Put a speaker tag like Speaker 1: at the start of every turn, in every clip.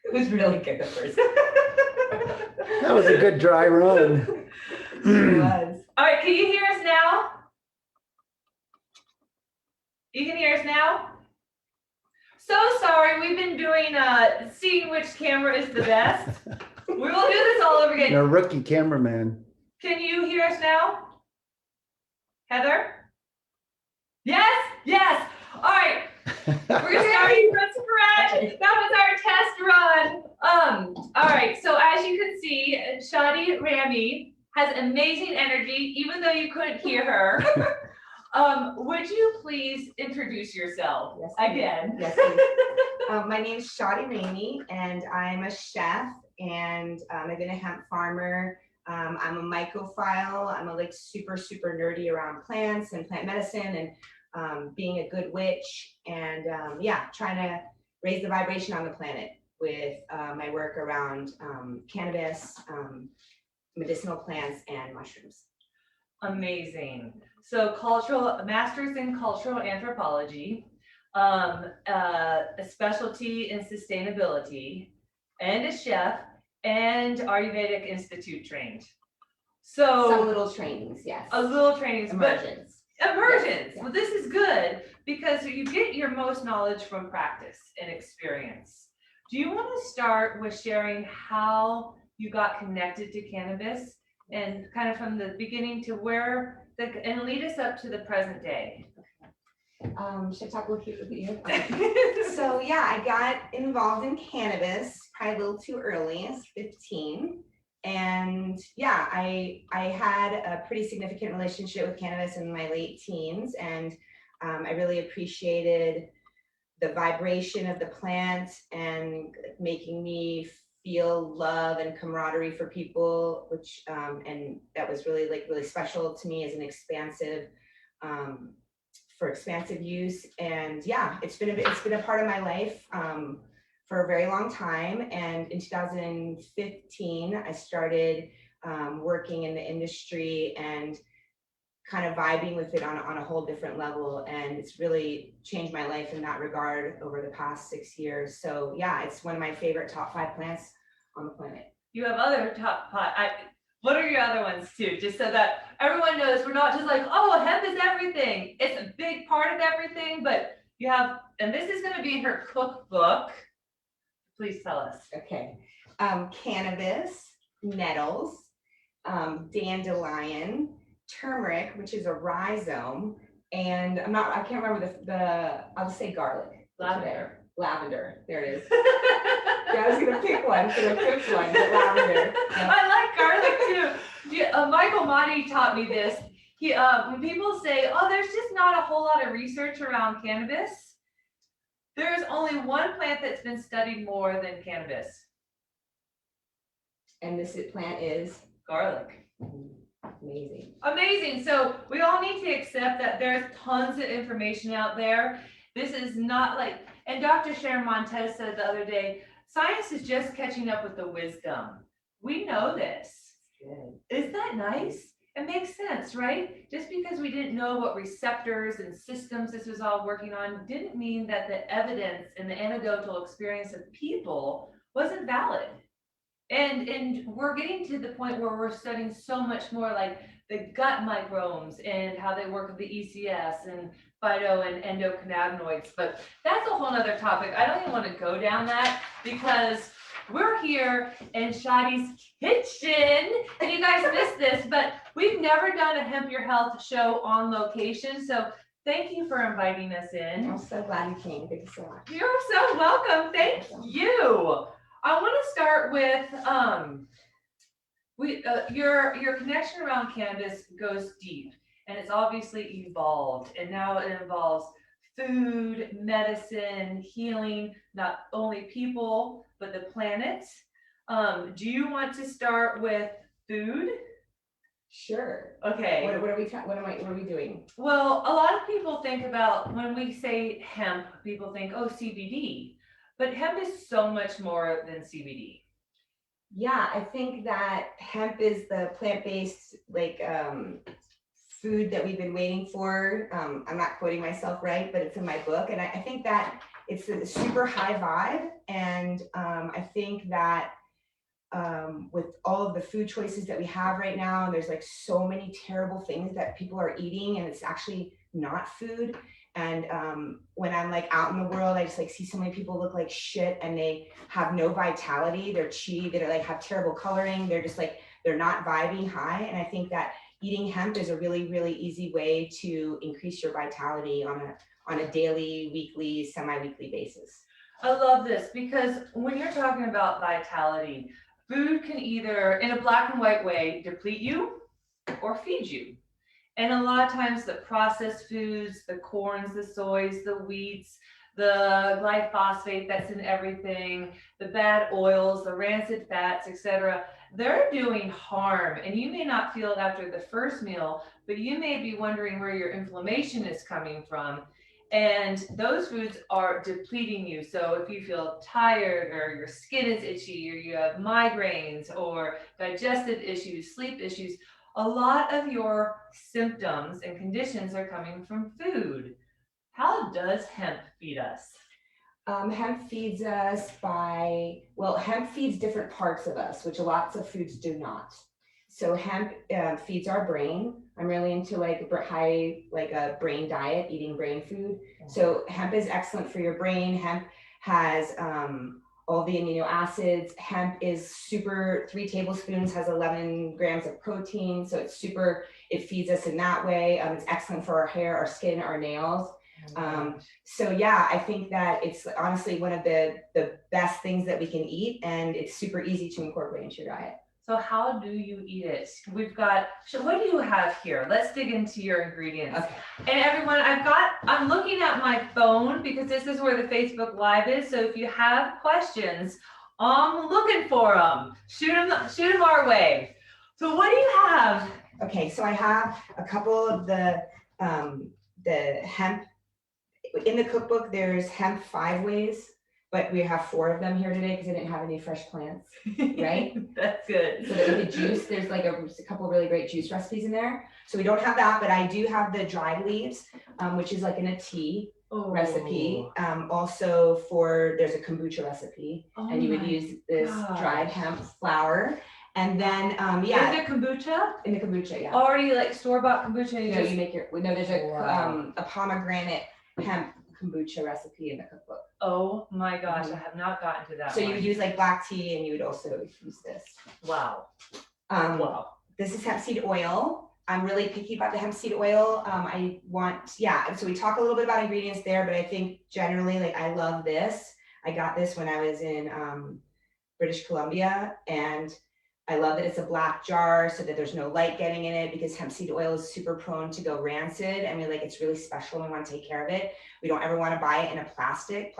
Speaker 1: It was really good at first.
Speaker 2: That was a good dry run.
Speaker 1: It was.
Speaker 3: All right, can you hear us now? You can hear us now? So sorry, we've been doing seeing which camera is the best. We will do this all over again.
Speaker 2: You're a rookie cameraman.
Speaker 3: Can you hear us now? Heather? Yes, yes. All right. We're gonna start from scratch. That was our test run. All right, so as you can see, Shadi Ramey has amazing energy, even though you couldn't hear her. Would you please introduce yourself again?
Speaker 1: Yes, please. My name is Shadi Ramey, and I'm a chef, and I've been a hemp farmer. I'm a mycophile. I'm a super nerdy around plants and plant medicine and being a good witch, and trying to raise the vibration on the planet with my work around cannabis, medicinal plants, and mushrooms.
Speaker 3: Amazing. So master's in cultural anthropology, a specialty in sustainability, and a chef, and Ayurvedic Institute trained. So
Speaker 1: some little trainings, yes.
Speaker 3: A little trainings,
Speaker 1: immersions.
Speaker 3: Immersions.
Speaker 1: Yes.
Speaker 3: Well, this is good because you get your most knowledge from practice and experience. Do you want to start with sharing how you got connected to cannabis and kind of from the beginning to and lead us up to the present day?
Speaker 1: Should I talk with you? So I got involved in cannabis probably a little too early. I was 15. And I had a pretty significant relationship with cannabis in my late teens, and I really appreciated the vibration of the plant and making me feel love and camaraderie for people, which and that was really really special to me as an expansive for expansive use. And it's been a part of my life for a very long time. And in 2015, I started working in the industry and kind of vibing with it on a whole different level. And it's really changed my life in that regard over the past 6 years. So it's one of my favorite top 5 plants on the planet.
Speaker 3: You have other top 5. What are your other ones too? Just so that everyone knows we're not just like, oh, hemp is everything. It's a big part of everything, but you have, and this is going to be her cookbook. Please tell us.
Speaker 1: Okay. Cannabis, nettles, dandelion, turmeric, which is a rhizome, and I can't remember I'll just say garlic. Lavender. There it is. I was gonna pick one for the quick one, but lavender. Yeah.
Speaker 3: I like garlic too. Michael Motti taught me this. He when people say, oh, there's just not a whole lot of research around cannabis, there's only one plant that's been studied more than cannabis.
Speaker 1: And this plant is?
Speaker 3: Garlic.
Speaker 1: Amazing.
Speaker 3: Amazing. So we all need to accept that there's tons of information out there. This is not like, and Dr. Sharon Montez said the other day, science is just catching up with the wisdom. We know this.
Speaker 1: Good.
Speaker 3: Isn't that nice? It makes sense, right? Just because we didn't know what receptors and systems this was all working on didn't mean that the evidence and the anecdotal experience of people wasn't valid. And we're getting to the point where we're studying so much more like the gut microbes and how they work with the ECS and phyto and endocannabinoids, but that's a whole other topic. I don't even want to go down that because we're here in Shadi's kitchen, and you guys missed this, but we've never done a Hemp Your Health show on location, so thank you for inviting us in.
Speaker 1: I'm so glad you came. Thank you so much.
Speaker 3: You're so welcome. Thank you. I want to start with your connection around cannabis goes deep, and it's obviously evolved, and now it involves food, medicine, healing, not only people but the planet. Do you want to start with food?
Speaker 1: Sure.
Speaker 3: Okay.
Speaker 1: What are we doing?
Speaker 3: Well, a lot of people think about when we say hemp, people think, oh, CBD. But hemp is so much more than CBD.
Speaker 1: Yeah, I think that hemp is the plant-based food that we've been waiting for. I'm not quoting myself right, but it's in my book. And I think that it's a super high vibe. And I think that with all of the food choices that we have right now, there's like so many terrible things that people are eating and it's actually not food. And when I'm like out in the world, I just like see so many people look like shit and they have no vitality. They're cheap, they like have terrible coloring. They're just like, they're not vibing high. And I think that eating hemp is a really, really easy way to increase your vitality on a daily, weekly, semi-weekly basis.
Speaker 3: I love this because when you're talking about vitality, food can either, in a black and white way, deplete you or feed you. And a lot of times the processed foods, the corns, the soys, the wheats, the glyphosate that's in everything, the bad oils, the rancid fats, etc., they're doing harm. And you may not feel it after the first meal, but you may be wondering where your inflammation is coming from. And those foods are depleting you. So if you feel tired or your skin is itchy or you have migraines or digestive issues, sleep issues, a lot of your symptoms and conditions are coming from food. How does hemp feed us?
Speaker 1: Hemp feeds us by, well, hemp feeds different parts of us, which lots of foods do not. So hemp feeds our brain. I'm really into like a brain diet, eating brain food. So hemp is excellent for your brain. Hemp has all the amino acids. Hemp is 3 tablespoons has 11 grams of protein. So it's super, it feeds us in that way. It's excellent for our hair, our skin, our nails. So yeah, I think that it's honestly one of the best things that we can eat, and it's super easy to incorporate into your diet.
Speaker 3: So how do you eat it? We've got, what do you have here? Let's dig into your ingredients. Okay. And everyone, I'm looking at my phone because this is where the Facebook Live is. So if you have questions, I'm looking for them. Shoot them our way. So what do you have?
Speaker 1: Okay, so I have a couple of the hemp. In the cookbook, there's hemp 5 ways, but we have 4 of them here today because I didn't have any fresh plants, right?
Speaker 3: That's good.
Speaker 1: So the juice, there's like a couple of really great juice recipes in there. So we don't have that, but I do have the dried leaves, which is like in a tea recipe. Also there's a kombucha recipe, and you would use this dried hemp flour. And then, yeah.
Speaker 3: In the kombucha?
Speaker 1: In the kombucha, yeah.
Speaker 3: Already like store-bought kombucha?
Speaker 1: You make there's a pomegranate hemp kombucha recipe in the cookbook.
Speaker 3: Oh my gosh, I have not gotten to that.
Speaker 1: So you would use like black tea, and you would also use this.
Speaker 3: Wow.
Speaker 1: This is hemp seed oil. I'm really picky about the hemp seed oil. So we talk a little bit about ingredients there, but I think generally, like, I love this. I got this when I was in British Columbia, and I love that it's a black jar so that there's no light getting in it, because hemp seed oil is super prone to go rancid. I mean, like, it's really special and we want to take care of it. We don't ever want to buy it in a plastic.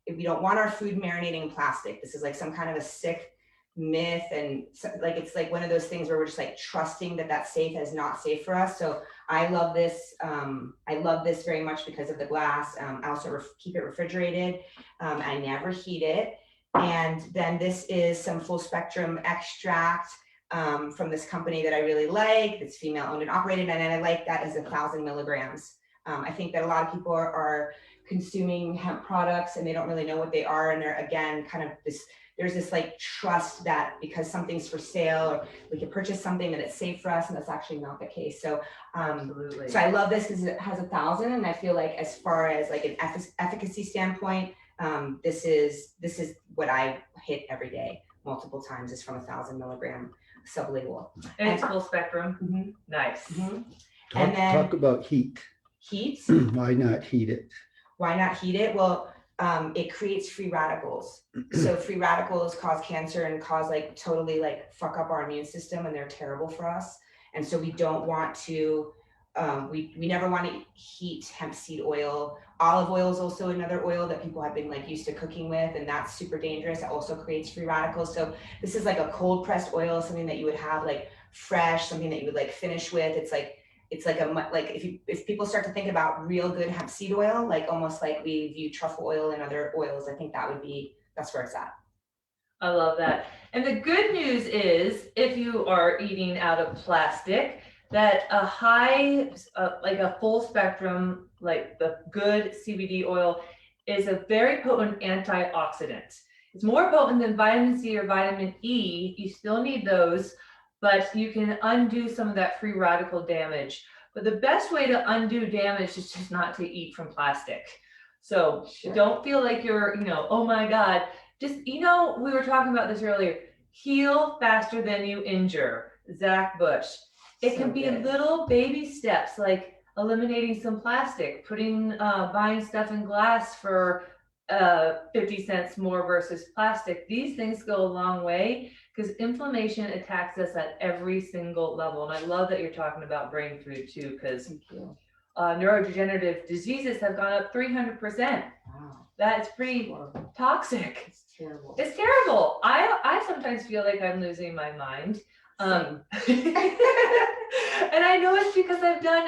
Speaker 1: If we don't want our food marinating in plastic. This is like some kind of a sick myth, and like it's like one of those things where we're just like trusting that that's safe as not safe for us. So I love this. I love this very much because of the glass. I also keep it refrigerated. I never heat it. And then this is some full spectrum extract from this company that I really like. It's female owned and operated, and I like that as 1,000 milligrams. I think that a lot of people are consuming hemp products and they don't really know what they are, and they're again kind of there's this like trust that because something's for sale or we can purchase something that it's safe for us, and that's actually not the case. So absolutely. So I love this because it has 1,000, and I feel like as far as like an efficacy standpoint, this is what I hit every day multiple times, is from 1,000 milligram sublingual.
Speaker 3: And it's full spectrum.
Speaker 1: Mm-hmm.
Speaker 3: Nice.
Speaker 1: Mm-hmm.
Speaker 2: Talk about heat.
Speaker 1: Heat.
Speaker 2: Why not heat it?
Speaker 1: Why not heat it? Well, it creates free radicals. So free radicals cause cancer and cause like totally like fuck up our immune system, and they're terrible for us. And so we don't want to, we never want to heat hemp seed oil. Olive oil is also another oil that people have been like used to cooking with, and that's super dangerous. It also creates free radicals. So this is like a cold pressed oil, something that you would have like fresh, something that you would like finish with. It's like if people start to think about real good hemp seed oil, like almost like we view truffle oil and other oils, I think that's where it's at.
Speaker 3: I love that. And the good news is, if you are eating out of plastic, that a high, like a full spectrum, like the good CBD oil, is a very potent antioxidant. It's more potent than vitamin C or vitamin E. You still need those, but you can undo some of that free radical damage. But the best way to undo damage is just not to eat from plastic. So don't feel like you're, oh my God, just, we were talking about this earlier, heal faster than you injure. Zach Bush. It can be little baby steps like eliminating some plastic, buying stuff in glass for 50 cents more versus plastic. These things go a long way because inflammation attacks us at every single level. And I love that you're talking about brain food too, because neurodegenerative diseases have gone up 300%.
Speaker 1: Wow.
Speaker 3: That's pretty toxic.
Speaker 1: It's terrible.
Speaker 3: It's terrible. I sometimes feel like I'm losing my mind. And I know it's because I've done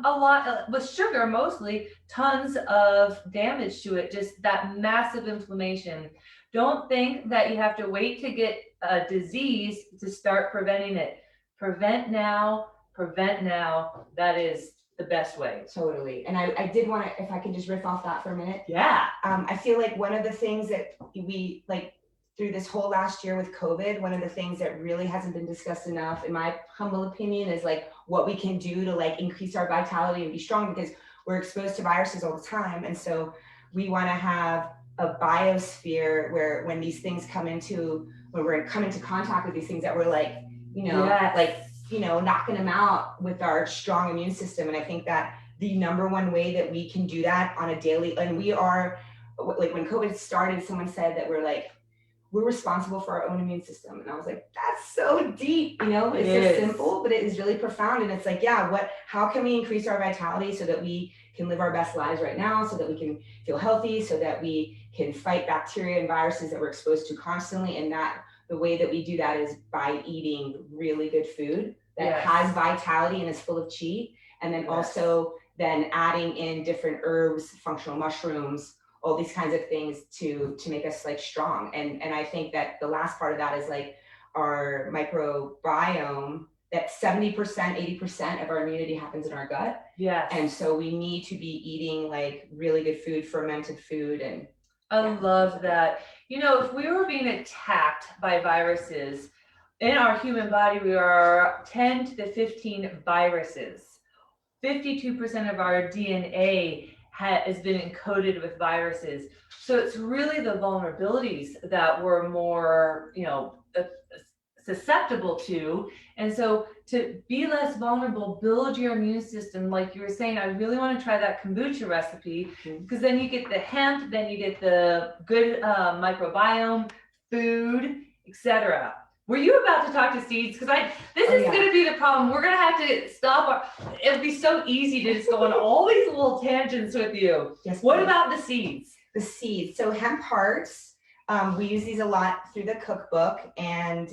Speaker 3: a lot with sugar, mostly tons of damage to it, just that massive inflammation. Don't think that you have to wait to get a disease to start preventing it. Prevent now. That is the best way.
Speaker 1: Totally. And I did want to, if I could just riff off that for a minute.
Speaker 3: Yeah.
Speaker 1: I feel like one of the things that we through this whole last year with COVID, one of the things that really hasn't been discussed enough, in my humble opinion, is what we can do to increase our vitality and be strong, because we're exposed to viruses all the time. And so we want to have a biosphere where when these things come into contact with these things, that we're knocking them out with our strong immune system. And I think that the number one way that we can do that on a daily, and we are, when COVID started, someone said that we're responsible for our own immune system. And I was like, that's so deep, it's so simple, but it is really profound. And it's how can we increase our vitality so that we can live our best lives right now, so that we can feel healthy, so that we can fight bacteria and viruses that we're exposed to constantly. And that the way that we do that is by eating really good food that has vitality and is full of chi. And then also then adding in different herbs, functional mushrooms, all these kinds of things to make us strong. And I think that the last part of that is our microbiome, that 70%, 80% of our immunity happens in our gut.
Speaker 3: Yes.
Speaker 1: And so we need to be eating really good food, fermented food. And
Speaker 3: I love that. If we were being attacked by viruses in our human body, we are 10 to 15 viruses. 52% of our DNA has been encoded with viruses. So it's really the vulnerabilities that we're more, susceptible to. And so to be less vulnerable, build your immune system. Like you were saying, I really want to try that kombucha recipe, because then you get the hemp, then you get the good microbiome, food, etc. Were you about to talk to Seeds? Because this is going to be the problem. We're going to have to stop. It'll be so easy to just go on all these little tangents with you.
Speaker 1: Yes.
Speaker 3: What about the seeds?
Speaker 1: The seeds. So hemp hearts, we use these a lot through the cookbook. And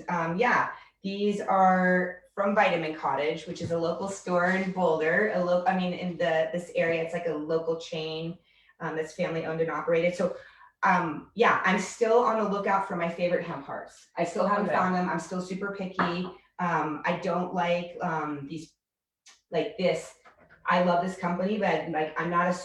Speaker 1: these are from Vitamin Cottage, which is a local store in Boulder. In this area, it's a local chain that's family owned and operated. So I'm still on the lookout for my favorite hemp hearts. I still haven't found them. I'm still super picky. I don't like these this. I love this company, but I'm not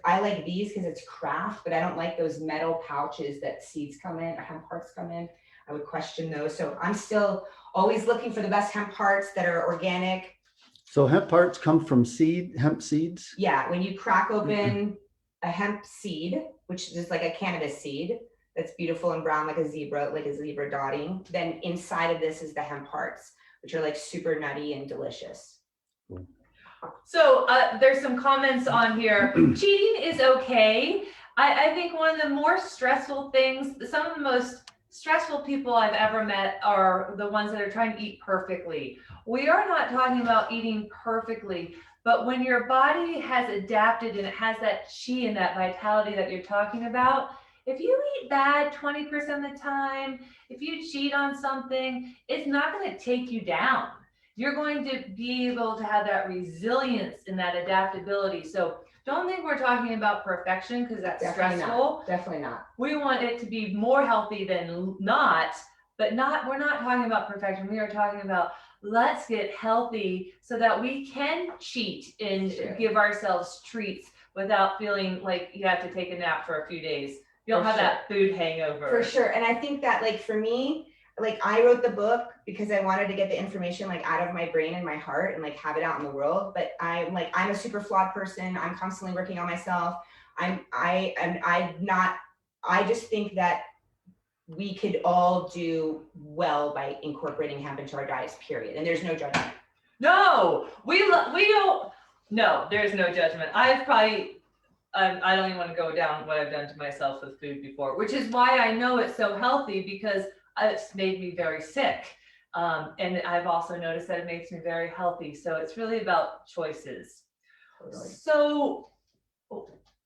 Speaker 1: I like these because it's craft, but I don't like those metal pouches that seeds come in, or hemp hearts come in. I would question those. So I'm still always looking for the best hemp hearts that are organic.
Speaker 2: So hemp hearts come from hemp seeds?
Speaker 1: Yeah, when you crack open a hemp seed, which is like a cannabis seed that's beautiful and brown like a zebra dotting, then inside of this is the hemp hearts, which are super nutty and delicious.
Speaker 2: Cool.
Speaker 3: So there's some comments on here. Cheating is okay. I think one of the more stressful things, some of the most stressful people I've ever met are the ones that are trying to eat perfectly. We are not talking about eating perfectly, but when your body has adapted and it has that chi and that vitality that you're talking about, if you eat bad 20% of the time, if you cheat on something, it's not going to take you down. You're going to be able to have that resilience and that adaptability. So don't think we're talking about perfection, because that's stressful.
Speaker 1: Definitely not.
Speaker 3: We want it to be more healthy than not, but we're not talking about perfection. We are talking about let's get healthy so that we can cheat and give ourselves treats without feeling like you have to take a nap for a few days. You don't
Speaker 1: For
Speaker 3: have that food hangover.
Speaker 1: For sure. And I think that like for me, like I wrote the book because I wanted to get the information like out of my brain and my heart and like have it out in the world. But I'm a super flawed person. I'm constantly working on myself. I just think that we could all do well by incorporating hemp into our diets, period. And there's no judgment.
Speaker 3: No, we don't. No, there's no judgment. I don't even want to go down what I've done to myself with food before, which is why I know it's so healthy, because it's made me very sick. And I've also noticed that it makes me very healthy. So it's really about choices.
Speaker 1: Totally.
Speaker 3: So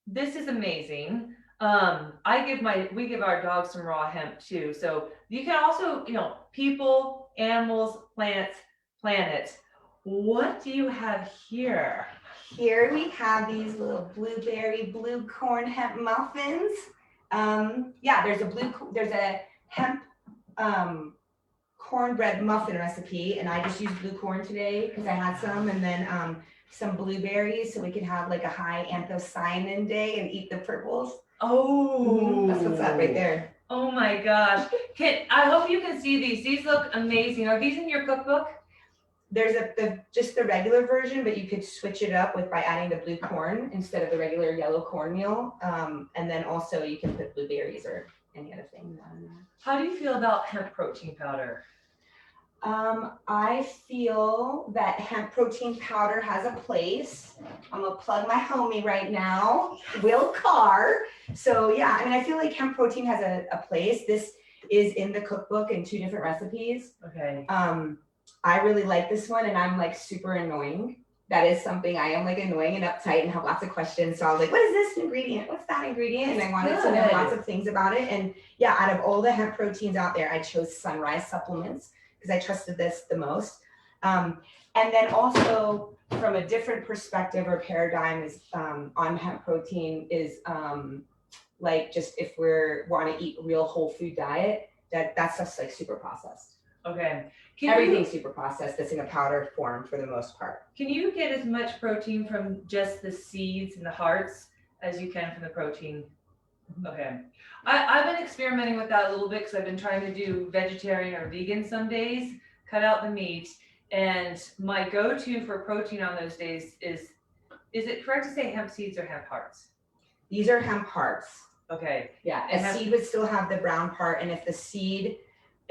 Speaker 3: this is amazing. We give our dogs some raw hemp too. So you can also, people, animals, plants, planet. What do you have here?
Speaker 1: Here we have these little blueberry blue corn hemp muffins. There's a hemp cornbread muffin recipe, and I just used blue corn today because I had some, and then some blueberries so we could have like a high anthocyanin day and eat the purples.
Speaker 3: Oh,
Speaker 1: That's what's up right there.
Speaker 3: Oh my gosh. I hope you can see these. These look amazing. Are these in your cookbook?
Speaker 1: There's just the regular version, but you could switch it up by adding the blue corn instead of the regular yellow cornmeal. And then also you can put blueberries or any other thing on there.
Speaker 3: How do you feel about hemp protein powder?
Speaker 1: I feel that hemp protein powder has a place. I'm gonna plug my homie right now, Will Carr. So yeah, I feel like hemp protein has a place. This is in the cookbook in 2 different recipes.
Speaker 3: Okay.
Speaker 1: I really like this one, and I'm like super annoying. That is something I am, like annoying and uptight and have lots of questions. So I was like, what is this ingredient? What's that ingredient? And I wanted to know lots of things about it. And yeah, out of all the hemp proteins out there, I chose Sunrise Supplements because I trusted this the most. And then also from a different perspective or paradigm is on hemp protein is like just if want to eat real whole food diet, that stuff's like super processed.
Speaker 3: Okay.
Speaker 1: Everything's super processed that's in a powder form for the most part.
Speaker 3: Can you get as much protein from just the seeds and the hearts as you can from the protein? Okay. I've been experimenting with that a little bit because I've been trying to do vegetarian or vegan some days, cut out the meat. And my go-to for protein on those days is it correct to say hemp seeds or hemp hearts?
Speaker 1: These are hemp hearts.
Speaker 3: Okay.
Speaker 1: Yeah, a seed would still have the brown part. And if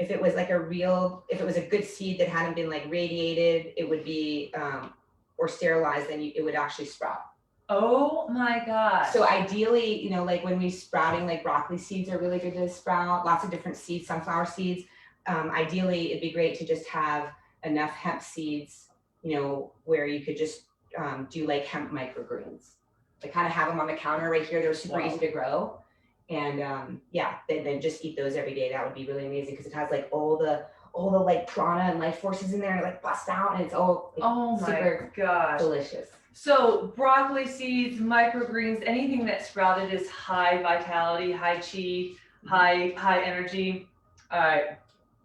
Speaker 1: it was a good seed that hadn't been like radiated, it would be, or sterilized, then it would actually sprout.
Speaker 3: Oh my God.
Speaker 1: So ideally, like when we sprouting, like broccoli seeds are really good to sprout, lots of different seeds, sunflower seeds. Ideally, it'd be great to just have enough hemp seeds, where you could just do like hemp microgreens. Like kind of have them on the counter right here. They're super easy to grow. And then just eat those every day. That would be really amazing because it has like all the like prana and life forces in there like bust out, and it's all like, super delicious.
Speaker 3: So broccoli seeds, microgreens, anything that sprouted is high vitality, high chi, high energy. All right,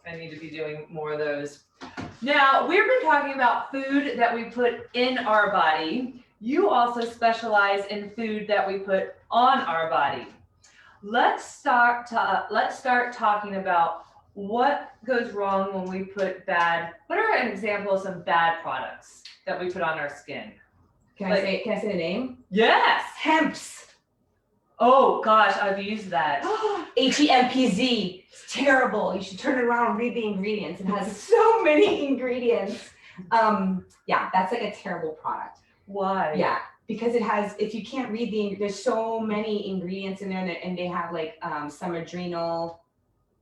Speaker 3: I need to be doing more of those. Now, we've been talking about food that we put in our body. You also specialize in food that we put on our body. Let's start talking about what goes wrong when we put what are an example of some bad products that we put on our skin?
Speaker 1: Can I say the name?
Speaker 3: Yes.
Speaker 1: Hemp's.
Speaker 3: Oh gosh, I've used that.
Speaker 1: HEMPZ. It's terrible. You should turn it around and read the ingredients. It has so many ingredients. That's like a terrible product.
Speaker 3: Why?
Speaker 1: Yeah. Because it has, if you can't read there's so many ingredients in there, and they have like some adrenal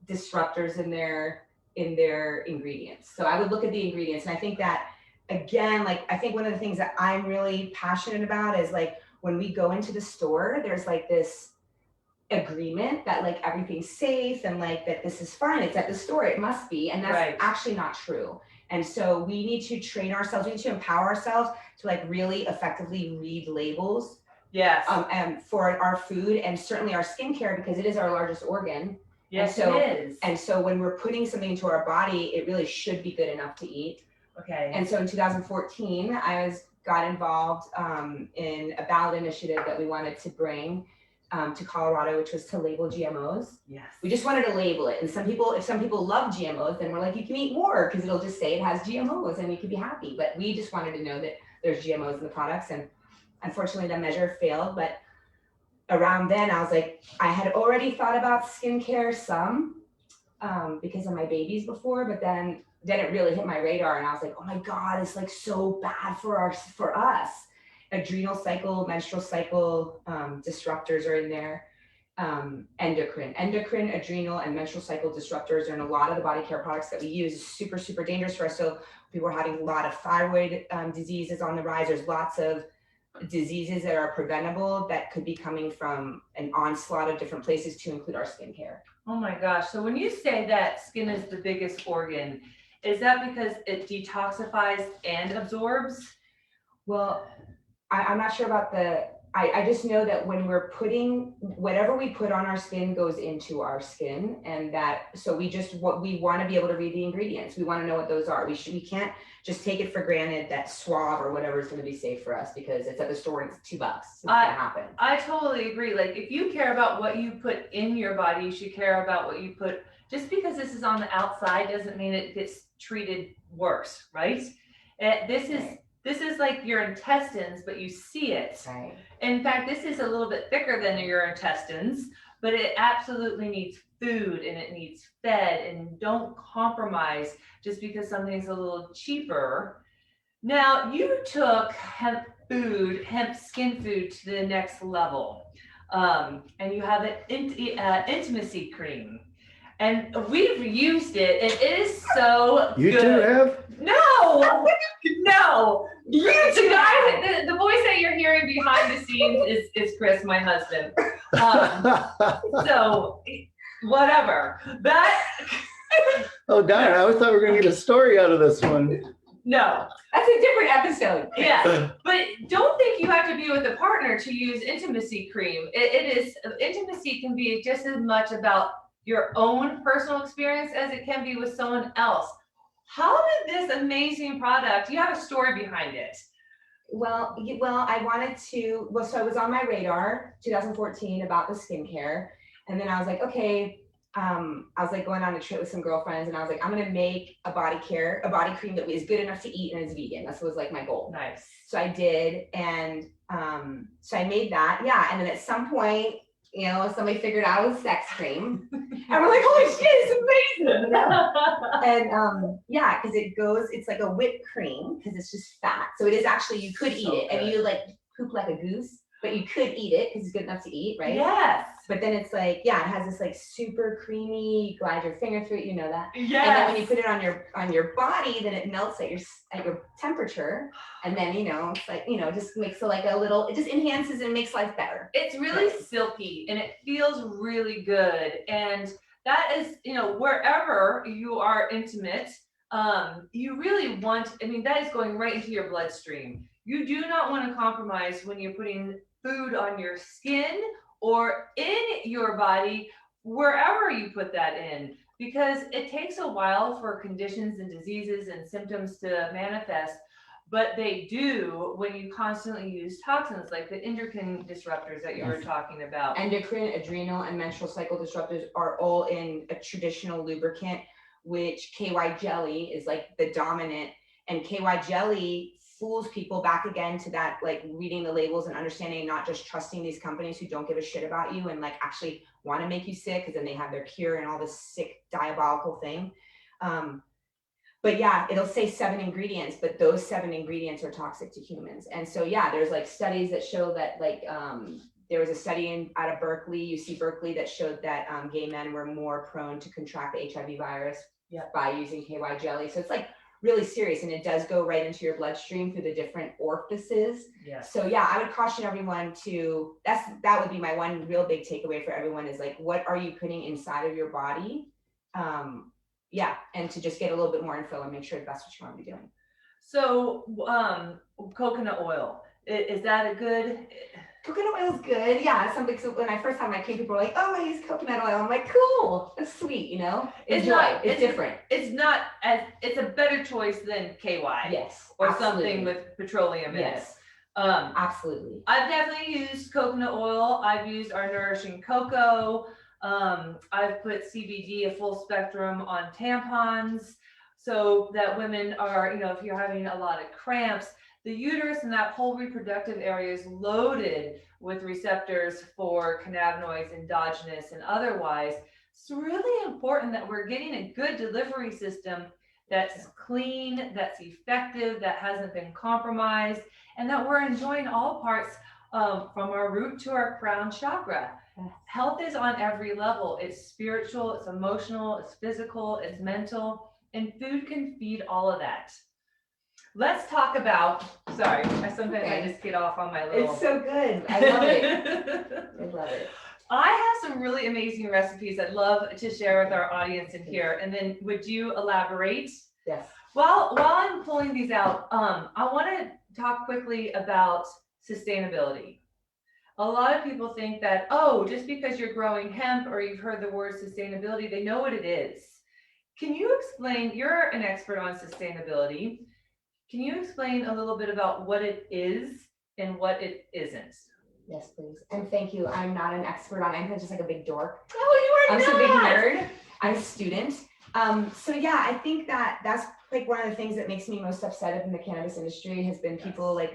Speaker 1: disruptors in their ingredients. So I would look at the ingredients, and I think that again, like I think one of the things that I'm really passionate about is like when we go into the store, there's like this agreement that like everything's safe and like that this is fine. It's at the store, it must be, and that's actually not true. And so we need to train ourselves, we need to empower ourselves to like really effectively read labels.
Speaker 3: Yes.
Speaker 1: And for our food and certainly our skincare, because it is our largest organ.
Speaker 3: Yes,
Speaker 1: it
Speaker 3: is.
Speaker 1: And so when we're putting something into our body, it really should be good enough to eat.
Speaker 3: Okay.
Speaker 1: And so in 2014, I was got involved in a ballot initiative that we wanted to bring to Colorado, which was to label GMOs.
Speaker 3: Yes.
Speaker 1: We just wanted to label it. And if some people love GMOs, then we're like, you can eat more because it'll just say it has GMOs and you can be happy. But we just wanted to know that there's GMOs in the products. And unfortunately, the measure failed. But around then, I was like, I had already thought about skincare some because of my babies before, but then it really hit my radar, and I was like, oh my God, it's like so bad for us. Adrenal cycle, menstrual cycle disruptors are in there. Endocrine, adrenal, and menstrual cycle disruptors are in a lot of the body care products that we use. It's super, super dangerous for us. So people are having a lot of thyroid diseases on the rise. There's lots of diseases that are preventable that could be coming from an onslaught of different places, to include our skincare.
Speaker 3: Oh my gosh. So when you say that skin is the biggest organ, is that because it detoxifies and absorbs?
Speaker 1: Well, I'm not sure about I just know that when we're putting, whatever we put on our skin goes into our skin, and so we want to be able to read the ingredients. We want to know what those are. We can't just take it for granted that swab or whatever is going to be safe for us because it's at the store and it's $2. It's not going to happen.
Speaker 3: I totally agree. Like, if you care about what you put in your body, you should care about what you put. Just because this is on the outside doesn't mean it gets treated worse, right? This is like your intestines, but you see it.
Speaker 1: Right.
Speaker 3: In fact, this is a little bit thicker than your intestines, but it absolutely needs food and it needs fed, and don't compromise just because something's a little cheaper. Now, you took hemp skin food to the next level, and you have an intimacy cream. And we've used it, and it is so
Speaker 2: You
Speaker 3: good.
Speaker 2: too have?
Speaker 3: No, no. The voice that you're hearing behind the scenes is Chris, my husband. So whatever.
Speaker 2: Oh darn, I always thought we were gonna get a story out of this one.
Speaker 3: No.
Speaker 1: That's a different episode.
Speaker 3: Yeah, but don't think you have to be with a partner to use intimacy cream. Intimacy can be just as much about your own personal experience as it can be with someone else. How did this amazing product, you have a story behind it.
Speaker 1: Well, I wanted to, so it was on my radar, 2014, about the skincare. And then I was like, okay, I was like going on a trip with some girlfriends, and I was like, I'm going to make a body cream that is good enough to eat and is vegan. That was like my goal.
Speaker 3: Nice.
Speaker 1: So I did. And so I made that. Yeah. And then at some point, somebody figured out it was sex cream, and we're like, holy shit, it's amazing. And yeah, because it's like a whipped cream because it's just fat. So it is actually, you could eat it. And you like poop like a goose, but you could eat it because it's good enough to eat, right?
Speaker 3: Yes.
Speaker 1: But then it's like, yeah, it has this like super creamy, you glide your finger through it, you know that.
Speaker 3: Yes.
Speaker 1: And then when you put it on your body, then it melts at your temperature. And then, it's like, just makes it like it just enhances and makes life better.
Speaker 3: It's really silky and it feels really good. And that is, wherever you are intimate, you really want, that is going right into your bloodstream. You do not want to compromise when you're putting food on your skin or in your body, wherever you put that in, because it takes a while for conditions and diseases and symptoms to manifest, but they do when you constantly use toxins like the endocrine disruptors that you were talking about.
Speaker 1: Endocrine, adrenal, and menstrual cycle disruptors are all in a traditional lubricant, which KY jelly is like the dominant, and KY jelly fools people back again to that, like reading the labels and understanding, not just trusting these companies who don't give a shit about you and like actually want to make you sick because then they have their cure and all this sick diabolical thing. But yeah, it'll say 7 ingredients, but those 7 ingredients are toxic to humans. And so, yeah, there's like studies that show that there was a study out of Berkeley, UC Berkeley, that showed that gay men were more prone to contract the HIV virus by using KY jelly. So it's like really serious, and it does go right into your bloodstream through the different orifices. Yeah. So yeah, I would caution everyone to, that would be my one real big takeaway for everyone is like, what are you putting inside of your body? And to just get a little bit more info and make sure that's what you want to be doing.
Speaker 3: So coconut oil, is that a good?
Speaker 1: Coconut oil is good. Yeah, so when I first had my kid, people were like, "Oh, I use coconut oil." I'm like, "Cool, that's sweet," you know.
Speaker 3: It's
Speaker 1: Enjoy.
Speaker 3: not-
Speaker 1: It's different.
Speaker 3: It's not as, it's a better choice than KY.
Speaker 1: Yes,
Speaker 3: Or
Speaker 1: absolutely.
Speaker 3: something with petroleum in it.
Speaker 1: Yes, absolutely.
Speaker 3: I've definitely used coconut oil. I've used our nourishing cocoa. I've put CBD, a full spectrum, on tampons so that women are, you know, if you're having a lot of cramps, the uterus and that whole reproductive area is loaded with receptors for cannabinoids, endogenous and otherwise. It's really important that we're getting a good delivery system that's clean, that's effective, that hasn't been compromised, and that we're enjoying all parts from our root to our crown chakra. Health is on every level. It's spiritual, it's emotional, it's physical, it's mental, and food can feed all of that. Let's talk about, sorry, I just get off on my little.
Speaker 1: It's so good. I love it. I love it.
Speaker 3: I have some really amazing recipes I'd love to share with our audience in here. And then would you elaborate?
Speaker 1: Yes.
Speaker 3: While I'm pulling these out, I want to talk quickly about sustainability. A lot of people think that, oh, just because you're growing hemp or you've heard the word sustainability, they know what it is. Can you explain, you're an expert on sustainability. Can you explain a little bit about what it is and what it isn't?
Speaker 1: Yes, please. And thank you. I'm not an expert on it. I'm just like a big dork.
Speaker 3: Oh, you are
Speaker 1: I'm
Speaker 3: not.
Speaker 1: so big nerd. I'm a student. So yeah, I think that that's like one of the things that makes me most upset in the cannabis industry has been people like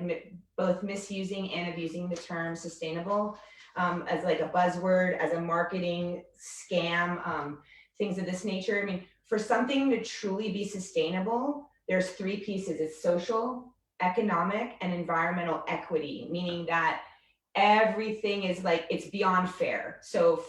Speaker 1: both misusing and abusing the term sustainable as like a buzzword, as a marketing scam, things of this nature. I mean, for something to truly be sustainable, there's three pieces. It's social, economic, and environmental equity, meaning that everything is like, it's beyond fair. So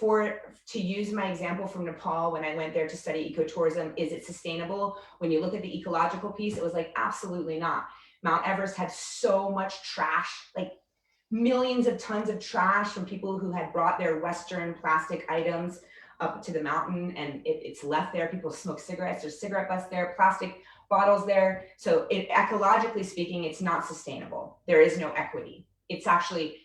Speaker 1: to use my example from Nepal, when I went there to study ecotourism, is it sustainable? When you look at the ecological piece, it was like, absolutely not. Mount Everest had so much trash, like millions of tons of trash from people who had brought their Western plastic items up to the mountain, and it's left there. People smoke cigarettes, there's cigarette butts there, plastic bottles there. So ecologically speaking, it's not sustainable. There is no equity. It's actually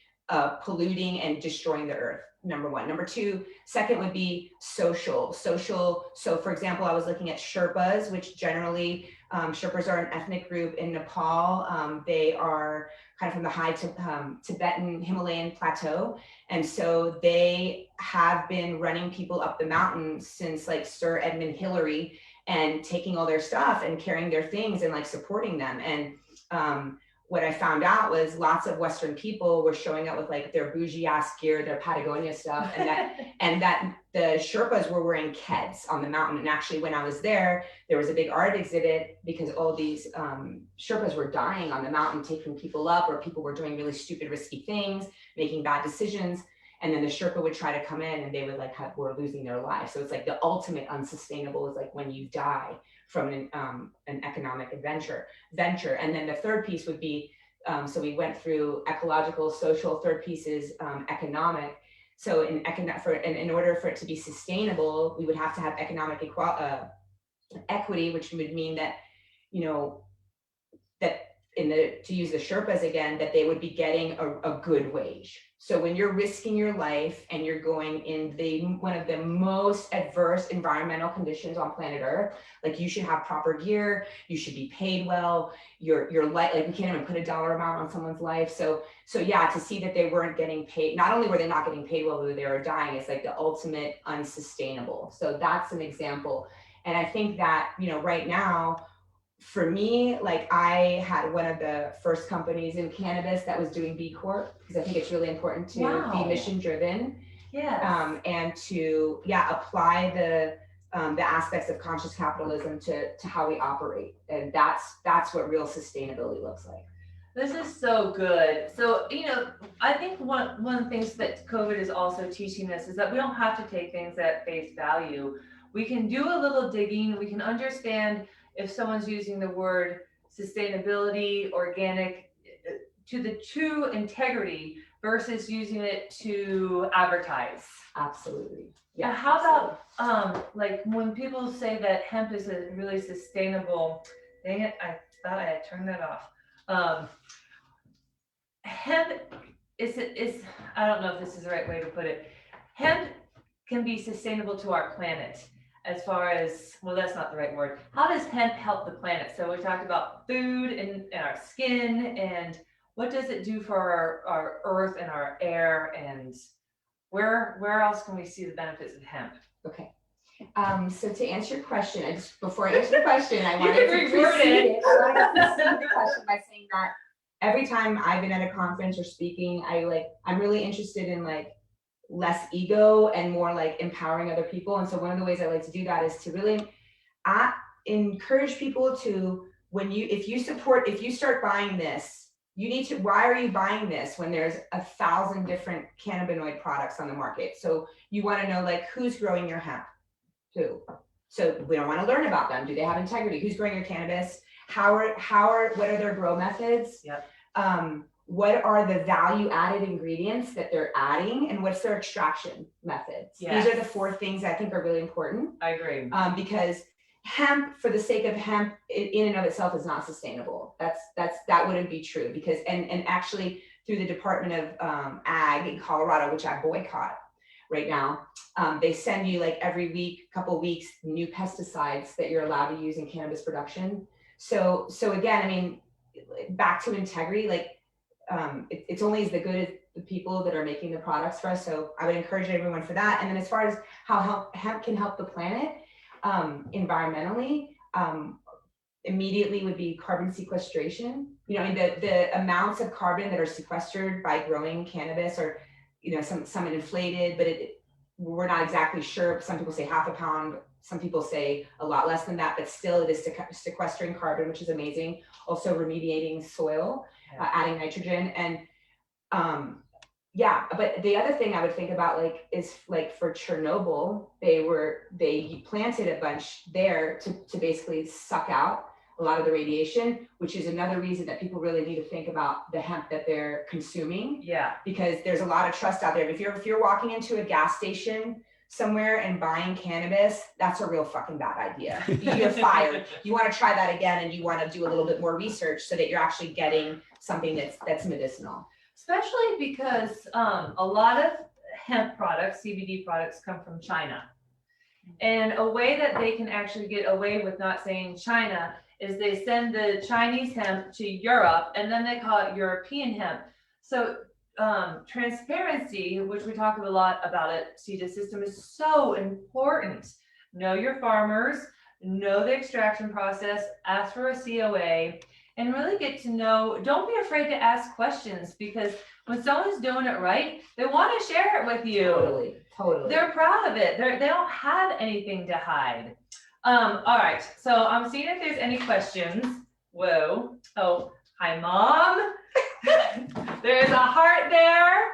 Speaker 1: polluting and destroying the earth, number one. Number two, second would be social. So for example, I was looking at Sherpas, which generally, Sherpas are an ethnic group in Nepal. They are kind of from the high Tibetan Himalayan plateau. And so they have been running people up the mountain since like Sir Edmund Hillary, and taking all their stuff and carrying their things and like supporting them. And what I found out was lots of Western people were showing up with like their bougie ass gear, their Patagonia stuff, and that the Sherpas were wearing keds on the mountain. And actually, when I was there was a big art exhibit because all these Sherpas were dying on the mountain, taking people up, or people were doing really stupid, risky things, making bad decisions. And then the Sherpa would try to come in and they would like were losing their lives. So it's like the ultimate unsustainable is like when you die from an economic venture. And then the third piece would be, so we went through ecological, social, third piece is economic. So in order for it to be sustainable, we would have to have economic equity, which would mean that, you know, that to use the Sherpas again, that they would be getting a good wage. So when you're risking your life and you're going in one of the most adverse environmental conditions on planet Earth, like you should have proper gear, you should be paid well, your life, like we can't even put a dollar amount on someone's life. So yeah, to see that they weren't getting paid, not only were they not getting paid well, but they were dying, it's like the ultimate unsustainable. So that's an example. And I think that, you know, right now, for me, like I had one of the first companies in cannabis that was doing B Corp, because I think it's really important to be mission driven.
Speaker 3: Yeah.
Speaker 1: And to apply the aspects of conscious capitalism to how we operate. And that's what real sustainability looks like.
Speaker 3: This is so good. So, you know, I think one of the things that COVID is also teaching us is that we don't have to take things at face value. We can do a little digging. We can understand if someone's using the word sustainability, organic, to the true integrity versus using it to advertise.
Speaker 1: Absolutely.
Speaker 3: Yeah. How about like when people say that hemp is a really sustainable, dang it, I thought I had turned that off. Hemp I don't know if this is the right way to put it. Hemp can be sustainable to our planet as far as, well, that's not the right word. How does hemp help the planet? So we talked about food and our skin, and what does it do for our earth and our air, and where else can we see the benefits of hemp?
Speaker 1: Okay. So to answer your question, before I answer the question, I
Speaker 3: You
Speaker 1: wanted
Speaker 3: can
Speaker 1: to
Speaker 3: reword
Speaker 1: precede
Speaker 3: it.
Speaker 1: I wanted to precede the question by saying that every time I've been at a conference or speaking, I'm really interested in like less ego and more like empowering other people. And so one of the ways I like to do that is to really encourage people to, if you start buying this, you need to, why are you buying this when there's 1,000 different cannabinoid products on the market? So you want to know like who's growing your hemp, who. So we don't want to learn about them. Do they have integrity? Who's growing your cannabis? What are their grow methods?
Speaker 3: Yep.
Speaker 1: What are the value added ingredients that they're adding, and what's their extraction methods?
Speaker 3: Yes.
Speaker 1: These are the 4 things I think are really important.
Speaker 3: I agree.
Speaker 1: Because hemp, for the sake of hemp, in and of itself is not sustainable. That wouldn't be true, because and actually through the Department of Ag in Colorado, which I boycott right now, they send you like every week, couple weeks, new pesticides that you're allowed to use in cannabis production. So again, I mean, back to integrity, like it's only as the good as the people that are making the products for us. So I would encourage everyone for that. And then as far as how hemp can help the planet environmentally, immediately would be carbon sequestration. You know, I mean, the amounts of carbon that are sequestered by growing cannabis are, you know, some inflated, but we're not exactly sure. Some people say half a pound, some people say a lot less than that, but still it is sequestering carbon, which is amazing. Also remediating soil, adding nitrogen. And yeah, but the other thing I would think about is for Chernobyl, they planted a bunch there to basically suck out a lot of the radiation, which is another reason that people really need to think about the hemp that they're consuming.
Speaker 3: Yeah.
Speaker 1: Because there's a lot of trust out there. If you're walking into a gas station somewhere and buying cannabis, that's a real fucking bad idea. You're fired. You want to try that again, and you want to do a little bit more research so that you're actually getting something that's medicinal.
Speaker 3: Especially because a lot of hemp products, CBD products, come from China. And a way that they can actually get away with not saying China is they send the Chinese hemp to Europe, and then they call it European hemp. So transparency, which we talk a lot about at CBD System, is so important. Know your farmers, know the extraction process, ask for a COA, and really get to know. Don't be afraid to ask questions, because when someone's doing it right, they want to share it with you.
Speaker 1: Totally.
Speaker 3: They're proud of it. They don't have anything to hide. All right, so I'm seeing if there's any questions. Whoa. Oh, hi, Mom. There's a heart there.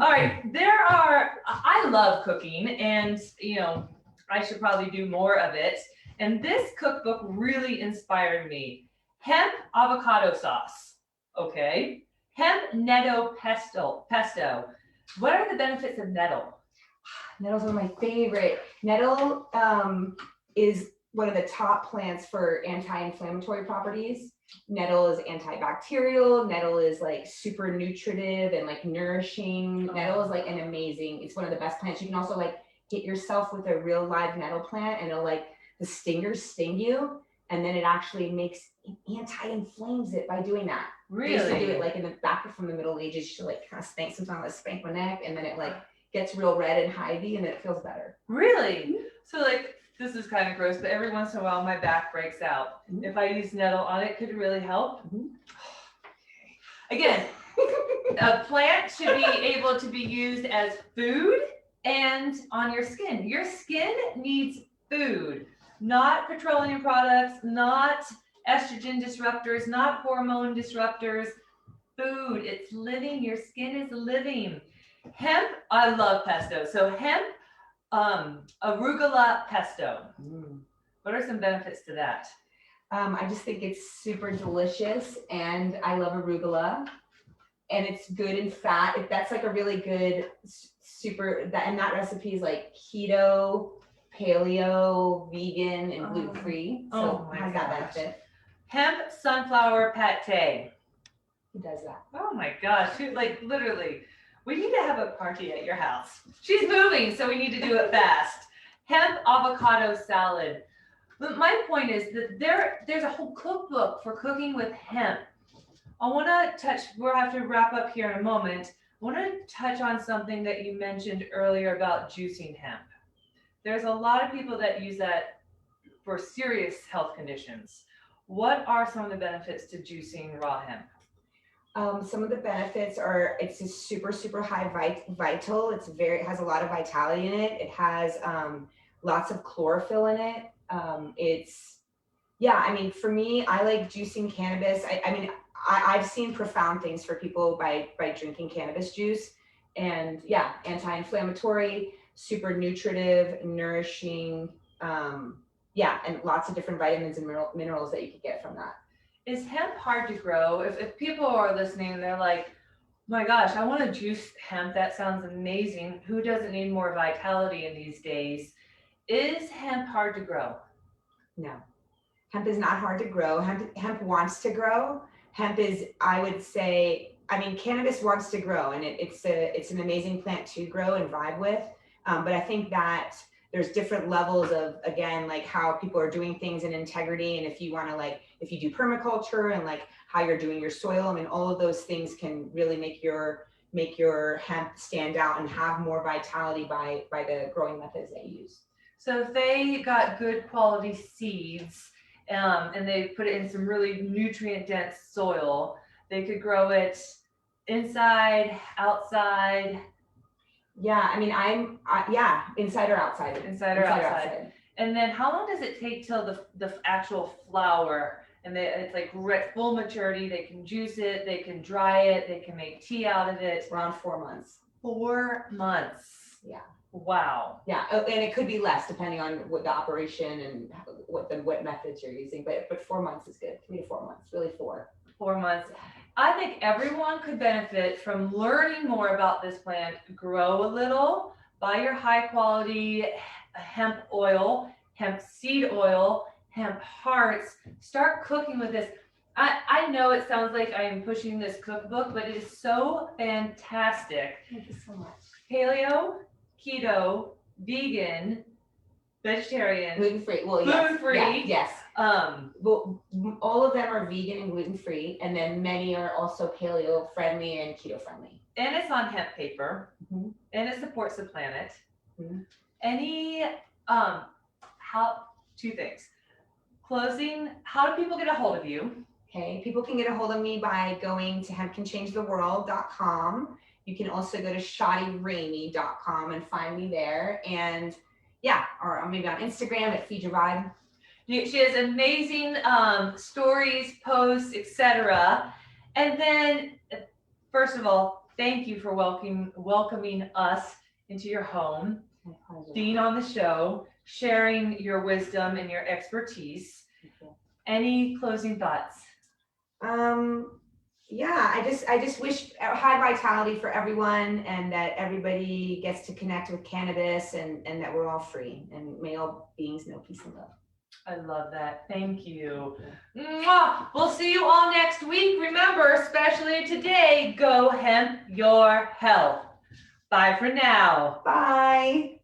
Speaker 3: All right, I love cooking, and you know, I should probably do more of it. And this cookbook really inspired me. Hemp avocado sauce. Okay. Hemp netto pesto. What are the benefits of nettle?
Speaker 1: Nettles are my favorite. Nettle is one of the top plants for anti-inflammatory properties. Nettle is antibacterial. Nettle is like super nutritive and like nourishing. Nettle is like it's one of the best plants. You can also like hit yourself with a real live nettle plant, and it'll like, the stingers sting you, and then it actually anti-inflames it by doing that.
Speaker 3: Really?
Speaker 1: They used to do it like in the back from the Middle Ages. You should like kind of spank my neck, and then it like gets real red and hivey, and it feels better.
Speaker 3: Really? So like, this is kind of gross, but every once in a while my back breaks out. Mm-hmm. If I use nettle on it, could it really help? Mm-hmm. Again, a plant should be able to be used as food and on your skin. Your skin needs food, not petroleum products, not estrogen disruptors, not hormone disruptors. Food, it's living. Your skin is living. Hemp, I love pesto. So hemp, arugula pesto. What are some benefits to that?
Speaker 1: I just think it's super delicious, and I love arugula, and it's good in fat. If that's like a really good and that recipe is like keto, paleo, vegan, and gluten-free. So it has that benefit.
Speaker 3: Hemp sunflower pate.
Speaker 1: Who does that?
Speaker 3: Oh my gosh, like literally, we need to have a party at your house. She's moving, so we need to do it fast. Hemp avocado salad. But my point is that there's a whole cookbook for cooking with hemp. I want to touch, we'll have to wrap up here in a moment. I want to touch on something that you mentioned earlier about juicing hemp. There's a lot of people that use that for serious health conditions. What are some of the benefits to juicing raw hemp?
Speaker 1: Some of the benefits are it's a super high vital. It has a lot of vitality in it. It has lots of chlorophyll in it. I mean, for me, I like juicing cannabis. I've seen profound things for people by drinking cannabis juice, and yeah, anti-inflammatory, super nutritive, nourishing, and lots of different vitamins and minerals that you could get from that.
Speaker 3: Is hemp hard to grow? If people are listening, they're like, my gosh, I want to juice hemp. That sounds amazing. Who doesn't need more vitality in these days? Is hemp hard to grow?
Speaker 1: No, hemp is not hard to grow. Hemp wants to grow. Hemp is, I would say, cannabis wants to grow, and it's an amazing plant to grow and vibe with. But I think that there's different levels of, again, like how people are doing things in integrity. And if you want to if you do permaculture and like how you're doing your soil, all of those things can really make your hemp stand out and have more vitality by the growing methods that you use.
Speaker 3: So if they got good quality seeds, and they put it in some really nutrient dense soil, they could grow it inside, outside.
Speaker 1: Yeah, inside or outside.
Speaker 3: Inside or outside. And then how long does it take till the actual flower, and it's like full maturity? They can juice it, they can dry it, they can make tea out of it.
Speaker 1: Around 4 months.
Speaker 3: 4 months.
Speaker 1: Yeah.
Speaker 3: Wow.
Speaker 1: Yeah, and it could be less depending on what the operation and what methods you're using, but 4 months is good. 3 to 4 months, really 4.
Speaker 3: 4 months. I think everyone could benefit from learning more about this plant. Grow a little, buy your high quality hemp oil, hemp seed oil, hemp hearts, start cooking with this. I know it sounds like I am pushing this cookbook, but it is so fantastic.
Speaker 1: Thank you so much.
Speaker 3: Paleo, keto, vegan, vegetarian,
Speaker 1: gluten-free. Well, yes.
Speaker 3: Gluten-free.
Speaker 1: Yes.
Speaker 3: Well,
Speaker 1: all of them are vegan and gluten-free, and then many are also paleo friendly and keto friendly.
Speaker 3: And it's on hemp paper,
Speaker 1: mm-hmm.
Speaker 3: and it supports the planet.
Speaker 1: Mm-hmm.
Speaker 3: Two things. Closing, how do people get a hold of you?
Speaker 1: Okay, people can get a hold of me by going to hempcanchangetheworld.com. You can also go to shadiramey.com and find me there. And or maybe on Instagram at Feed Your Vibe.
Speaker 3: She has amazing stories, posts, etc. And then, first of all, thank you for welcoming us into your home, being on the show, sharing your wisdom and your expertise. Any closing thoughts?
Speaker 1: I just wish high vitality for everyone, and that everybody gets to connect with cannabis, and that we're all free, and may all beings know peace and love.
Speaker 3: I love that. Thank you. Mwah! We'll see you all next week. Remember, especially today, go hemp your health. Bye for now.
Speaker 1: Bye.